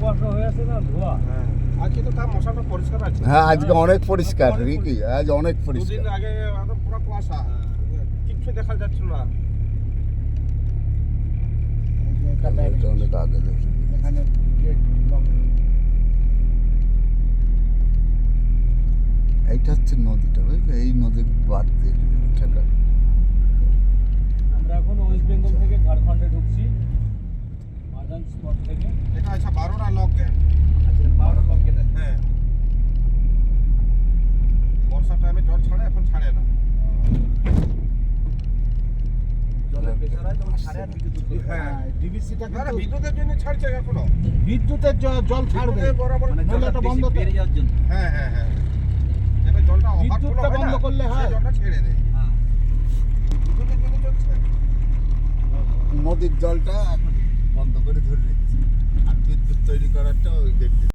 কুয়াশা হয়ে আছে না, ধোয়া। হ্যাঁ আজকে তো তার মশাটা পরিষ্কার আছে। হ্যাঁ আজকে অনেক পরিষ্কার রিকি, আজ অনেক দুদিন পরিষ্কার। আগে একদম পুরো কুয়াশা, কিচ্ছু দেখা যাচ্ছিল না। এটা অনেক আগে দেখি। এখানে গেট লক। এইটা হচ্ছে নদীটা, বুঝলে? এই নদীর বাদ দিয়ে ঠেকা। আমরা এখন ওয়েস্ট বেঙ্গল থেকে ঝাড়খণ্ডে ঢুকছি, মাদান স্পট থেকে। এটা আচ্ছা 12টা লক গেট। আজকে 12টা লক গেট আছে। হ্যাঁ বর্ষার টাইমে জল ছাড়ে, এখন ছাড়ে না। জলের প্রেসার হয় তখন ছাড়ে আর বিদ্যুৎ উৎপন্ন হয়। হ্যাঁ ডিবিসিটা না না, কিন্তু বিদ্যুতের জন্য ছাড়ছে এখনো। বিদ্যুতের জল ছাড়বে বিদ্যুতের বরাবর মানে জলটা নইলে বন্ধ বেড়ে যাওয়ার জন্য। হ্যাঁ হ্যাঁ হ্যাঁ, এবার জলটা ওভারফ্লো বিদ্যুৎটা হয় না, বন্ধ করলে হয়। সেই জলটা ছেড়ে দেয়। হ্যাঁ। বিদ্যুতের জন্য চলছে। নদীর জলটা এখন বন্ধ করে ধরে রেখেছে, আর বিদ্যুৎ তৈরি করারটা ওই গেট